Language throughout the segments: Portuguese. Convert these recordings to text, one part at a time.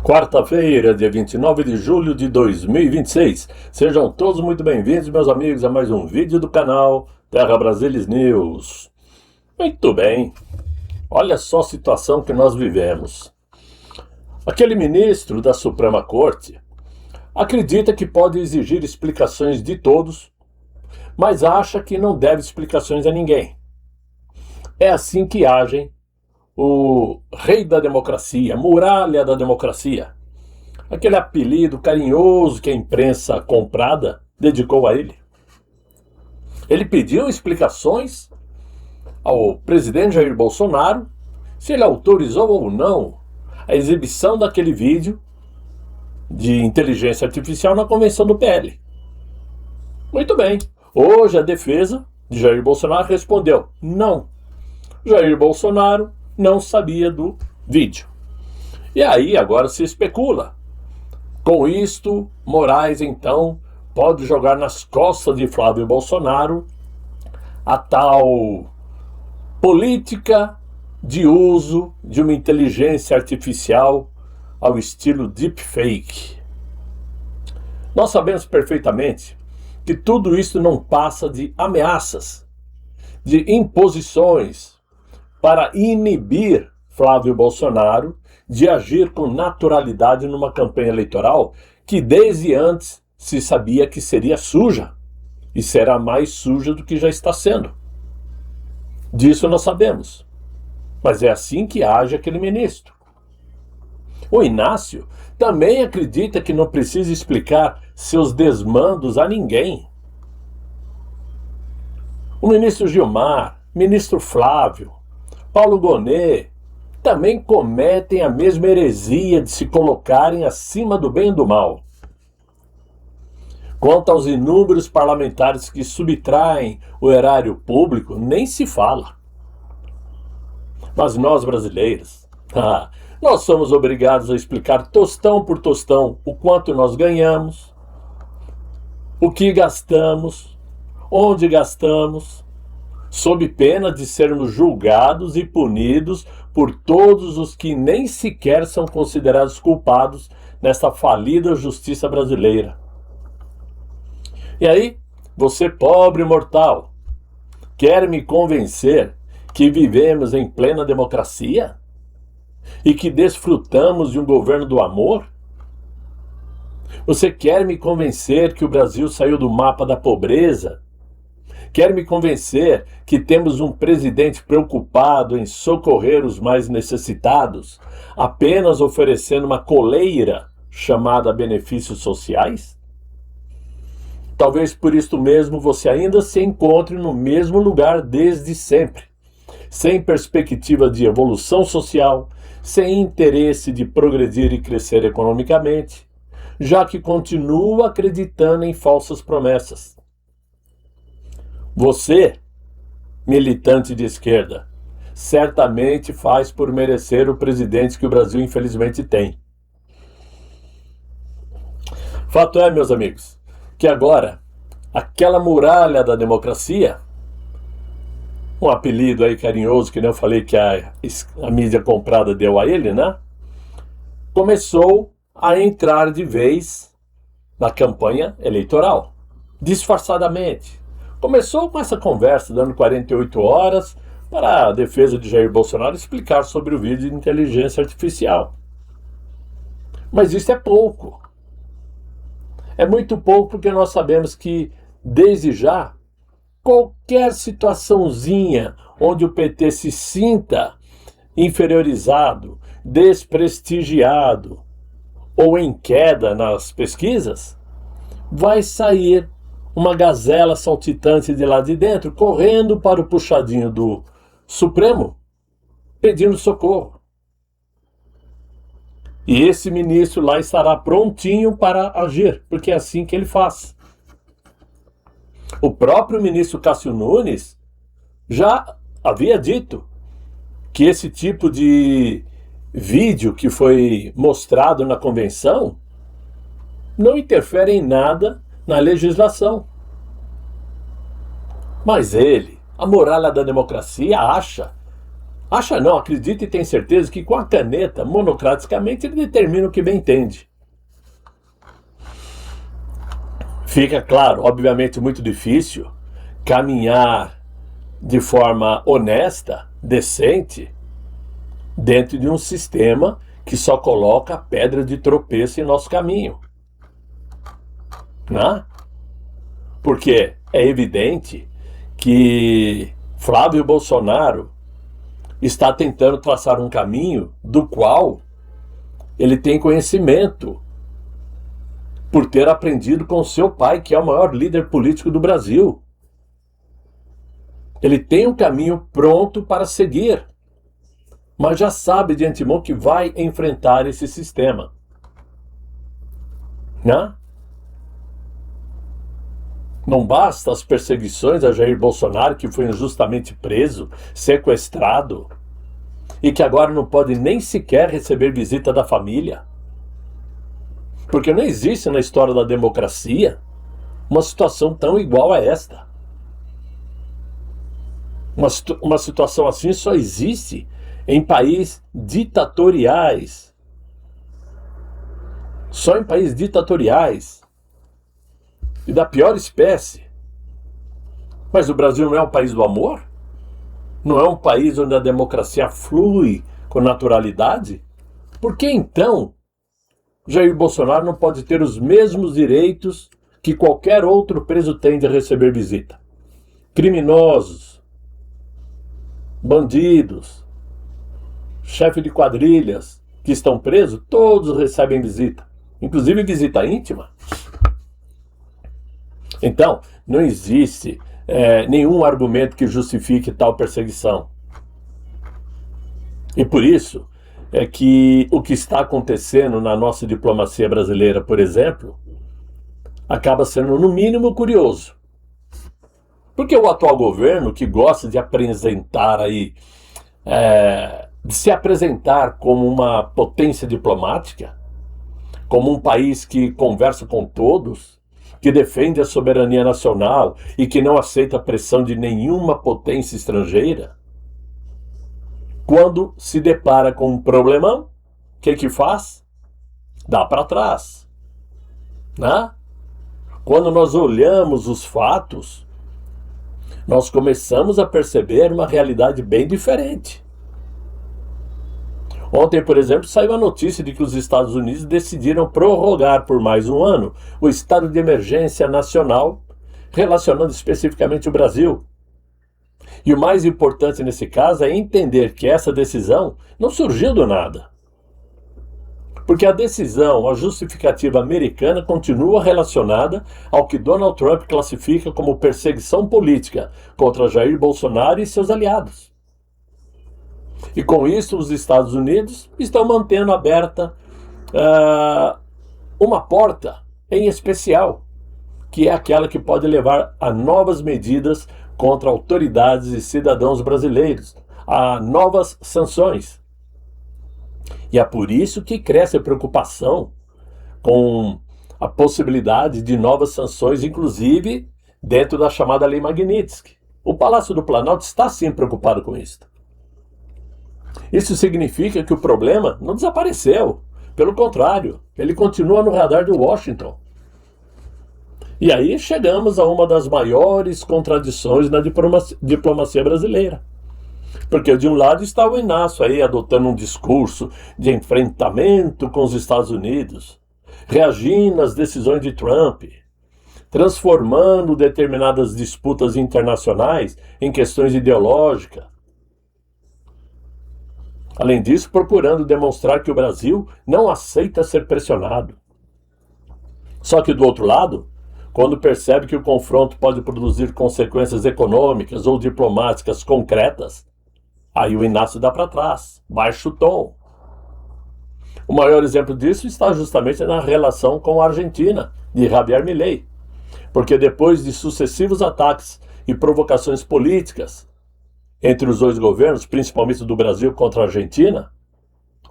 Quarta-feira, dia 29 de julho de 2026. Sejam todos muito bem-vindos, meus amigos, a mais um vídeo do canal Terra Brasilis News. Muito bem. Olha só a situação que nós vivemos. Aquele ministro da Suprema Corte acredita que pode exigir explicações de todos, mas acha que não deve explicações a ninguém. É assim que agem o rei da democracia, muralha da democracia. Aquele apelido carinhoso que a imprensa comprada dedicou a ele. Ele pediu explicações ao presidente Jair Bolsonaro se ele autorizou ou não a exibição daquele vídeo de inteligência artificial na convenção do PL. Muito bem. Hoje a defesa de Jair Bolsonaro respondeu: não. Jair Bolsonaro não sabia do vídeo. E aí agora se especula. Com isto, Moraes então pode jogar nas costas de Flávio Bolsonaro a tal política de uso de uma inteligência artificial ao estilo deepfake. Nós sabemos perfeitamente que tudo isso não passa de ameaças, de imposições para inibir Flávio Bolsonaro de agir com naturalidade numa campanha eleitoral que desde antes se sabia que seria suja e será mais suja do que já está sendo. Disso nós sabemos. Mas é assim que age aquele ministro. O Inácio também acredita que não precisa explicar seus desmandos a ninguém. O ministro Gilmar, ministro Flávio, Paulo Gonet também cometem a mesma heresia de se colocarem acima do bem e do mal. Quanto aos inúmeros parlamentares que subtraem o erário público, nem se fala. Mas nós brasileiros, nós somos obrigados a explicar tostão por tostão o quanto nós ganhamos, o que gastamos, onde gastamos, sob pena de sermos julgados e punidos por todos os que nem sequer são considerados culpados nesta falida justiça brasileira. E aí, você pobre mortal, quer me convencer que vivemos em plena democracia? E que desfrutamos de um governo do amor? Você quer me convencer que o Brasil saiu do mapa da pobreza? Quer me convencer que temos um presidente preocupado em socorrer os mais necessitados, apenas oferecendo uma coleira chamada benefícios sociais? Talvez por isto mesmo você ainda se encontre no mesmo lugar desde sempre, sem perspectiva de evolução social, sem interesse de progredir e crescer economicamente, já que continua acreditando em falsas promessas. Você, militante de esquerda, certamente faz por merecer o presidente que o Brasil infelizmente tem. Fato é, meus amigos, que agora, aquela muralha da democracia, um apelido aí carinhoso que nem eu falei que a mídia comprada deu a ele, né? Começou a entrar de vez na campanha eleitoral, disfarçadamente. Começou com essa conversa, dando 48 horas para a defesa de Jair Bolsonaro explicar sobre o vídeo de inteligência artificial. Mas isso é pouco. É muito pouco porque nós sabemos que, desde já, qualquer situaçãozinha onde o PT se sinta inferiorizado, desprestigiado ou em queda nas pesquisas, vai sair uma gazela saltitante de lá de dentro, correndo para o puxadinho do Supremo, pedindo socorro. E esse ministro lá estará prontinho para agir, porque é assim que ele faz. O próprio ministro Cássio Nunes já havia dito que esse tipo de vídeo que foi mostrado na convenção não interfere em nada na legislação. Mas ele, a muralha da democracia, acha Acha não, acredita e tem certeza que com a caneta, monocraticamente, ele determina o que bem entende. Fica claro, obviamente muito difícil, caminhar de forma honesta, decente, dentro de um sistema que só coloca pedra de tropeço em nosso caminho. Né? Porque é evidente que Flávio Bolsonaro está tentando traçar um caminho do qual ele tem conhecimento por ter aprendido com seu pai, que é o maior líder político do Brasil. Ele tem um caminho pronto para seguir, mas já sabe de antemão que vai enfrentar esse sistema. Né? Não basta as perseguições a Jair Bolsonaro, que foi injustamente preso, sequestrado, e que agora não pode nem sequer receber visita da família. Porque não existe na história da democracia uma situação tão igual a esta. Uma situação assim só existe em países ditatoriais. Só em países ditatoriais. E da pior espécie. Mas o Brasil não é um país do amor? Não é um país onde a democracia flui com naturalidade? Por que então Jair Bolsonaro não pode ter os mesmos direitos que qualquer outro preso tem de receber visita? Criminosos, bandidos, chefe de quadrilhas que estão presos, todos recebem visita, inclusive visita íntima. Então, não existe nenhum argumento que justifique tal perseguição. E por isso é que o que está acontecendo na nossa diplomacia brasileira, por exemplo, acaba sendo no mínimo curioso. Porque o atual governo, que gosta de apresentar aí, de se apresentar como uma potência diplomática, como um país que conversa com todos, que defende a soberania nacional e que não aceita a pressão de nenhuma potência estrangeira, quando se depara com um problemão, o que faz? Dá para trás. Né? Quando nós olhamos os fatos, nós começamos a perceber uma realidade bem diferente. Ontem, por exemplo, saiu a notícia de que os Estados Unidos decidiram prorrogar por mais um ano o estado de emergência nacional, relacionando especificamente o Brasil. E o mais importante nesse caso é entender que essa decisão não surgiu do nada. Porque a decisão, a justificativa americana continua relacionada ao que Donald Trump classifica como perseguição política contra Jair Bolsonaro e seus aliados. E com isso, os Estados Unidos estão mantendo aberta uma porta em especial, que é aquela que pode levar a novas medidas contra autoridades e cidadãos brasileiros, a novas sanções. E é por isso que cresce a preocupação com a possibilidade de novas sanções, inclusive dentro da chamada Lei Magnitsky. O Palácio do Planalto está sim preocupado com isso. Isso significa que o problema não desapareceu. Pelo contrário, ele continua no radar de Washington. E aí chegamos a uma das maiores contradições na diplomacia brasileira. Porque de um lado está o Inácio aí adotando um discurso de enfrentamento com os Estados Unidos, reagindo às decisões de Trump, transformando determinadas disputas internacionais em questões ideológicas. Além disso, procurando demonstrar que o Brasil não aceita ser pressionado. Só que do outro lado, quando percebe que o confronto pode produzir consequências econômicas ou diplomáticas concretas, aí o Inácio dá para trás, baixa o tom. O maior exemplo disso está justamente na relação com a Argentina, de Javier Milei. Porque depois de sucessivos ataques e provocações políticas entre os dois governos, principalmente do Brasil contra a Argentina,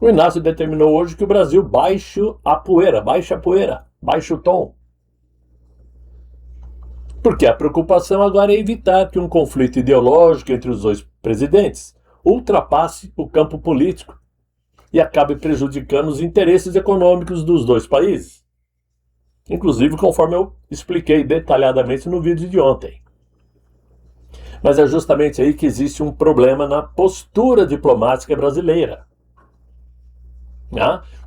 o Inácio determinou hoje que o Brasil baixe a poeira, baixe o tom. Porque a preocupação agora é evitar que um conflito ideológico entre os dois presidentes, ultrapasse o campo político e acabe prejudicando os interesses econômicos dos dois países. Inclusive, conforme eu expliquei detalhadamente no vídeo de ontem. Mas é justamente aí que existe um problema na postura diplomática brasileira.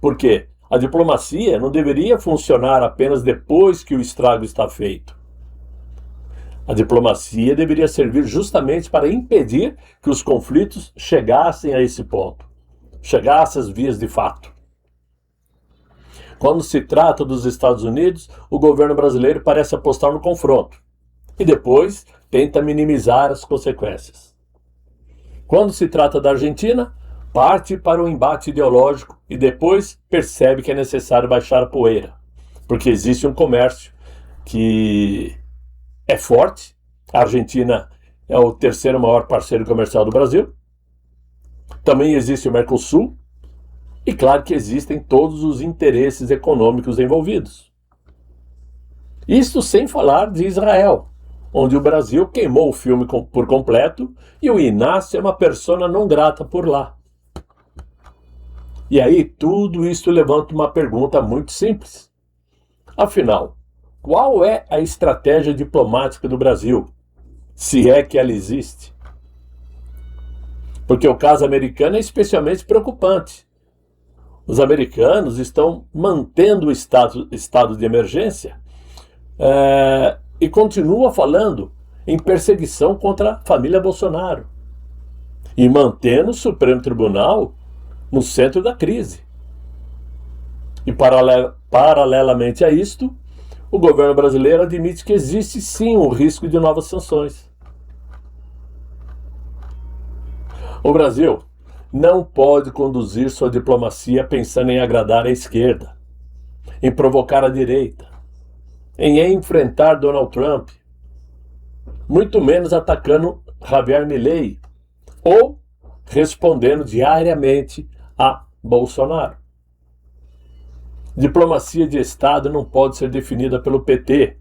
Porque a diplomacia não deveria funcionar apenas depois que o estrago está feito. A diplomacia deveria servir justamente para impedir que os conflitos chegassem a esse ponto, chegassem às vias de fato. Quando se trata dos Estados Unidos, o governo brasileiro parece apostar no confronto e depois tenta minimizar as consequências. Quando se trata da Argentina, parte para o embate ideológico e depois percebe que é necessário baixar a poeira, porque existe um comércio que é forte. A Argentina é o terceiro maior parceiro comercial do Brasil. Também existe o Mercosul. E claro que existem todos os interesses econômicos envolvidos. Isso sem falar de Israel, onde o Brasil queimou o filme por completo e o Inácio é uma persona não grata por lá. E aí tudo isso levanta uma pergunta muito simples. Afinal, qual é a estratégia diplomática do Brasil, se é que ela existe? Porque o caso americano é especialmente preocupante. Os americanos estão mantendo o estado de emergência e continuam falando em perseguição contra a família Bolsonaro e mantendo o Supremo Tribunal no centro da crise. E paralelamente a isto, o governo brasileiro admite que existe sim um risco de novas sanções. O Brasil não pode conduzir sua diplomacia pensando em agradar a esquerda, em provocar a direita, em enfrentar Donald Trump, muito menos atacando Javier Milei ou respondendo diariamente a Bolsonaro. Diplomacia de Estado não pode ser definida pelo PT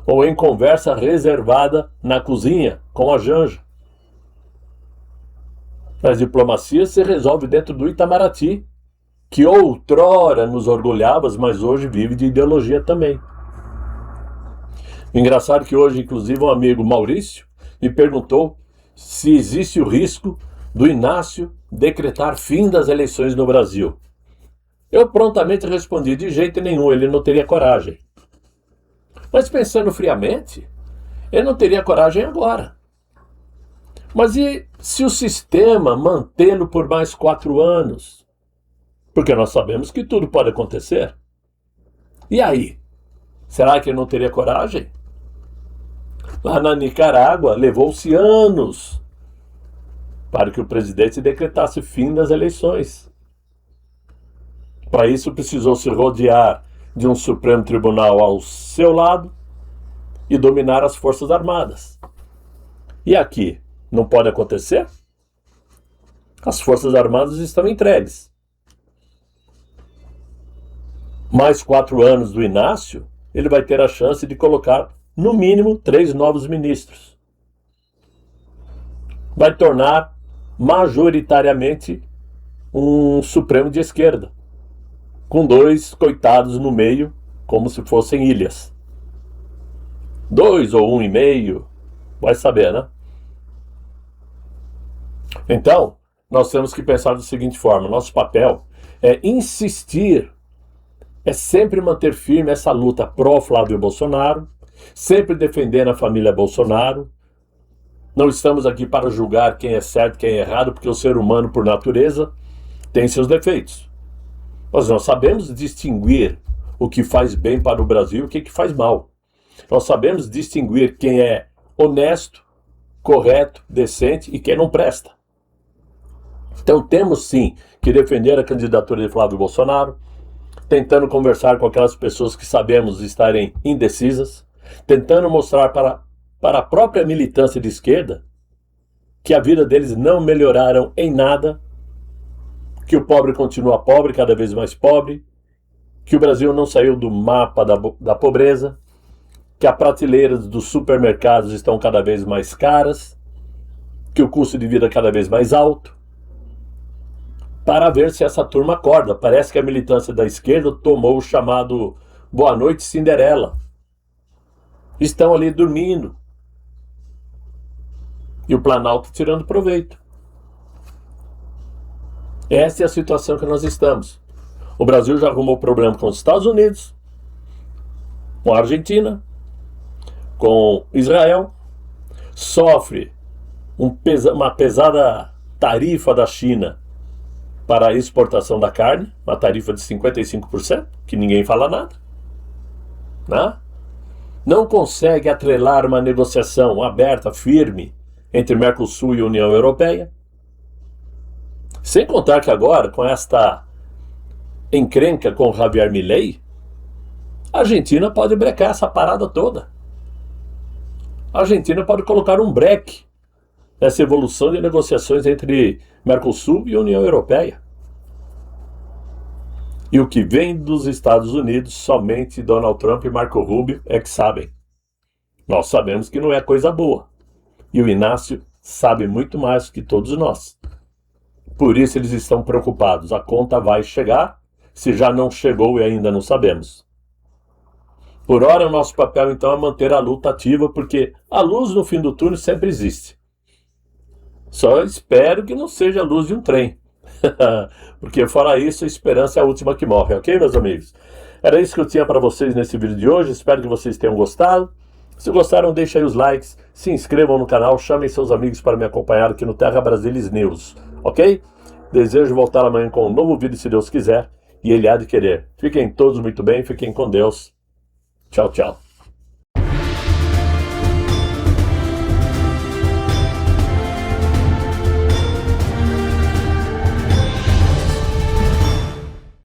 ou em conversa reservada na cozinha com a Janja. A diplomacia se resolve dentro do Itamaraty, que outrora nos orgulhava, mas hoje vive de ideologia também. Engraçado que hoje, inclusive, um amigo Maurício me perguntou se existe o risco do Inácio decretar fim das eleições no Brasil. Eu prontamente respondi, de jeito nenhum, ele não teria coragem. Mas pensando friamente, ele não teria coragem agora. Mas e se o sistema mantê-lo por mais 4 anos? Porque nós sabemos que tudo pode acontecer. E aí? Será que ele não teria coragem? Lá na Nicarágua, levou-se anos para que o presidente decretasse fim das eleições. Para isso, precisou se rodear de um Supremo Tribunal ao seu lado e dominar as Forças Armadas. E aqui? Não pode acontecer? As Forças Armadas estão entregues. Mais 4 anos do Inácio, ele vai ter a chance de colocar, no mínimo, 3 novos ministros. Vai tornar, majoritariamente, um Supremo de esquerda, com 2 coitados no meio, como se fossem ilhas. 2 ou 1,5, vai saber, né? Então, nós temos que pensar da seguinte forma: nosso papel é insistir, é sempre manter firme essa luta pró-Flávio Bolsonaro, sempre defendendo a família Bolsonaro. Não estamos aqui para julgar quem é certo e quem é errado, porque o ser humano, por natureza, tem seus defeitos. Mas nós sabemos distinguir o que faz bem para o Brasil e o que faz mal. Nós sabemos distinguir quem é honesto, correto, decente e quem não presta. Então temos sim que defender a candidatura de Flávio Bolsonaro, tentando conversar com aquelas pessoas que sabemos estarem indecisas, tentando mostrar para a própria militância de esquerda que a vida deles não melhoraram em nada, que o pobre continua pobre, cada vez mais pobre, que o Brasil não saiu do mapa da pobreza, que as prateleiras dos supermercados estão cada vez mais caras, que o custo de vida é cada vez mais alto, para ver se essa turma acorda. Parece que a militância da esquerda tomou o chamado Boa Noite Cinderela. Estão ali dormindo. E o Planalto tirando proveito. Essa é a situação que nós estamos. O Brasil já arrumou problema com os Estados Unidos, com a Argentina, com Israel, sofre uma pesada tarifa da China para a exportação da carne, uma tarifa de 55%, que ninguém fala nada, né? Não consegue atrelar uma negociação aberta, firme, entre Mercosul e União Europeia. Sem contar que agora, com esta encrenca com Javier Milei, a Argentina pode brecar essa parada toda. A Argentina pode colocar um breque nessa evolução de negociações entre Mercosul e União Europeia. E o que vem dos Estados Unidos, somente Donald Trump e Marco Rubio é que sabem. Nós sabemos que não é coisa boa. E o Inácio sabe muito mais que todos nós. Por isso eles estão preocupados. A conta vai chegar, se já não chegou e ainda não sabemos. Por hora, o nosso papel então é manter a luta ativa, porque a luz no fim do túnel sempre existe. Só espero que não seja a luz de um trem. Porque fora isso, a esperança é a última que morre, ok, meus amigos? Era isso que eu tinha para vocês nesse vídeo de hoje. Espero que vocês tenham gostado. Se gostaram, deixem aí os likes, se inscrevam no canal, chamem seus amigos para me acompanhar aqui no Terra Brasilis News, ok? Desejo voltar amanhã com um novo vídeo, se Deus quiser, e Ele há de querer. Fiquem todos muito bem, fiquem com Deus. Tchau, tchau.